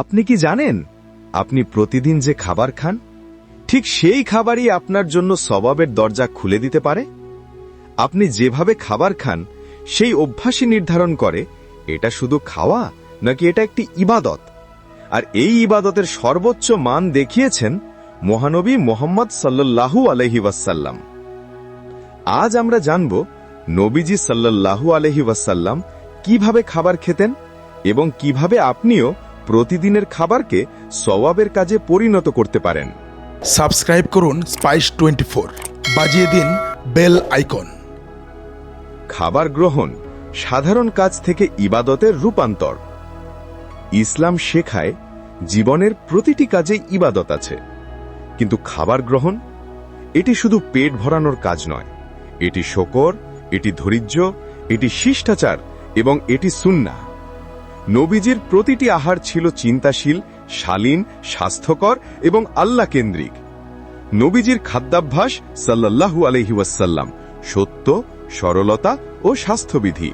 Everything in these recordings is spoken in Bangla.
আপনি কি জানেন আপনি প্রতিদিন যে খাবার খান ঠিক সেই খাবারই আপনার জন্য সওয়াবের দরজা খুলে দিতে পারে? আপনি যেভাবে খাবার খান সেই অভ্যাসই নির্ধারণ করে এটা শুধু খাওয়া নাকি এটা একটি ইবাদত। আর এই ইবাদতের সর্বোচ্চ মান দেখিয়েছেন মহানবী মুহাম্মদ সাল্লাল্লাহু আলাইহি ওয়াসাল্লাম। আজ আমরা জানব নবীজি সাল্লাল্লাহু আলাইহি ওয়াসাল্লাম কিভাবে খাবার খেতেন এবং কিভাবে আপনিও প্রতিদিনের খাবারকে সওয়াবের কাজে পরিণত করতে পারেন। সাবস্ক্রাইব করুন স্পাইস 24, বাজিয়ে দিন বেল আইকন। খাবার গ্রহণ সাধারণ কাজ থেকে ইবাদতের রূপান্তর। ইসলাম শেখায় জীবনের প্রতিটি কাজে ইবাদত আছে, কিন্তু খাবার গ্রহণ এটি শুধু পেট ভরানোর কাজ নয়, এটি শকর, এটি ধৈর্য, এটি শিষ্টাচার এবং এটি সুন্নাহ। নবীজির প্রতিটি আহার ছিল চিন্তাশীল, শালীন, স্বাস্থ্যকর এবং আল্লাহ কেন্দ্রিক। নবীজির খাদ্যাভ্যাস সাল্লাল্লাহু আলাইহি ওয়াসাল্লাম সত্য, সরলতা ও স্বাস্থ্যবিধি।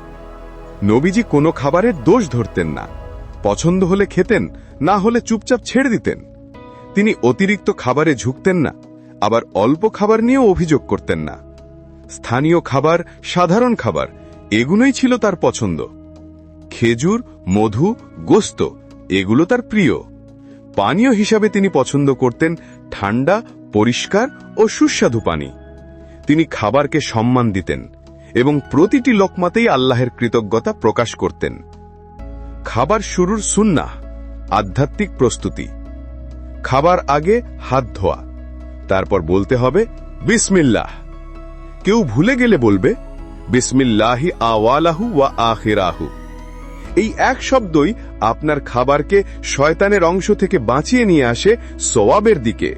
নবীজি কোনো খাবারের দোষ ধরতেন না, পছন্দ হলে খেতেন, না হলে চুপচাপ ছেড়ে দিতেন। তিনি অতিরিক্ত খাবারে ঝুঁকতেন না, আবার অল্প খাবার নিয়েও অভিযোগ করতেন না। স্থানীয় খাবার, সাধারণ খাবার এগুলোই ছিল তার পছন্দ। খেজুর, মধু, গোস্ত এগুলো তার প্রিয়। পানীয় হিসাবে তিনি পছন্দ করতেন ঠান্ডা, পরিষ্কার ও সুস্বাদু পানি। তিনি খাবারকে সম্মান দিতেন এবং প্রতিটি লোকমাতেই আল্লাহের কৃতজ্ঞতা প্রকাশ করতেন। খাবার শুরুর সুন্নাহ, আধ্যাত্মিক প্রস্তুতি। খাবার আগে হাত ধোয়া, তারপর বলতে হবে বিসমিল্লাহ। কেউ ভুলে গেলে বলবে বিসমিল্লাহি আওয়ালাহু ওয়া আখিরাহু। এই এক শব্দই আপনার খাবারকে শয়তানের অংশ থেকে বাঁচিয়ে নিয়ে আসে সওয়াবের দিকে।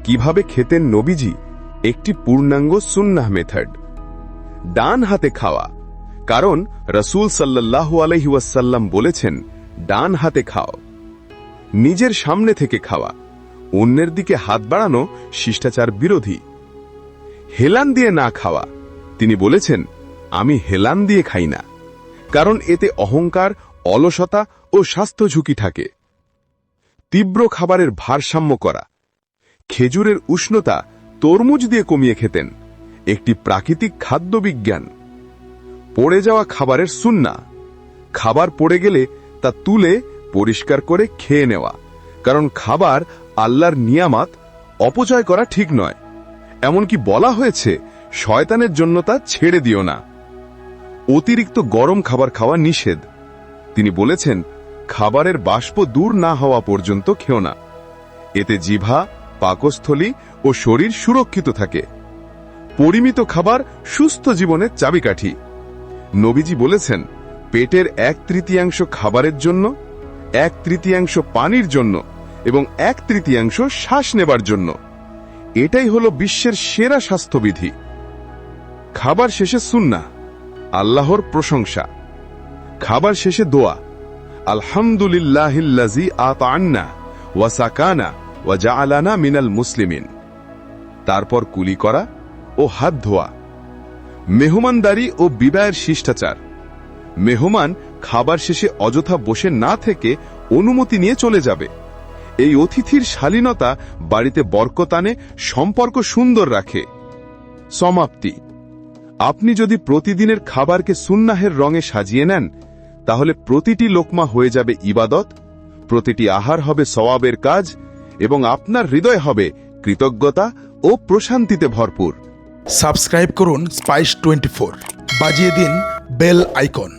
কিভাবে খেতেন নবীজি? একটি পূর্ণাঙ্গ সুন্নাহ মেথড। ডান হাতে খাওয়া, কারণ রাসূল সাল্লাল্লাহু আলাইহি ওয়াসাল্লাম বলেছেন ডান হাতে খাও। নিজের সামনে থেকে খাওয়া, অন্যের দিকে হাত বাড়ানো শিষ্টাচার বিরোধী। হেলান দিয়ে না খাওয়া, তিনি বলেছেন আমি হেলান দিয়ে খাই না, কারণ এতে অহংকার, অলসতা ও স্বাস্থ্য ঝুঁকি থাকে। তীব্র খাবারের ভারসাম্য করা। খেজুরের উষ্ণতা তরমুজ দিয়ে কমিয়ে খেতেন, একটি প্রাকৃতিক খাদ্য বিজ্ঞান। পড়ে যাওয়া খাবারের সুন্নাহ। খাবার পড়ে গেলে তা তুলে পরিষ্কার করে খেয়ে নেওয়া, কারণ খাবার আল্লাহর নিয়ামত, অপচয় করা ঠিক নয়। এমনকি বলা হয়েছে শয়তানের জন্য তা ছেড়ে দিও না। অতিরিক্ত গরম খাবার খাওয়া নিষেধ। তিনি বলেছেন খাবারের বাষ্প দূর না হওয়া পর্যন্ত খেও না, এতে জিহ্বা, পাকস্থলী ও শরীর সুরক্ষিত থাকে। পরিমিত খাবার সুস্থ জীবনের চাবিকাঠি। নবীজি বলেছেন পেটের 1/3 খাবারের জন্য, 1/3 পানির জন্য এবং 1/3 শ্বাস নেবার জন্য। এটাই হলো বিশ্বের সেরা স্বাস্থ্যবিধি। খাবার শেষে সুন্নাহ, আল্লাহর প্রশংসা। খাবার শেষে দোয়া, আলহামদুলিল্লাহিল্লাযী আতা'আন্না ওয়া সাকানা ওয়া জাআলানা মিনাল মুসলিমিন। তারপর কুলি করা ও হাত ধোয়া। মেহমানদারি ও বিদায়ের শিষ্টাচার। মেহমান খাবার শেষে অযথা বসে না থেকে অনুমতি নিয়ে চলে যাবে। এই অতিথির শালীনতা বাড়িতে বরকত আনে, সম্পর্ক সুন্দর রাখে। সমাপ্তি। আপনি যদি প্রতিদিনের খাবারকে সুন্নাহের রঙে সাজিয়ে নেন, তাহলে প্রতিটি লোকমা হয়ে যাবে ইবাদত, প্রতিটি আহার হবে সওয়াবের কাজ এবং আপনার হৃদয় হবে কৃতজ্ঞতা ও প্রশান্তিতে ভরপুর। সাবস্ক্রাইব করুন স্পাইস 24, বাজিয়ে দিন বেল আইকন।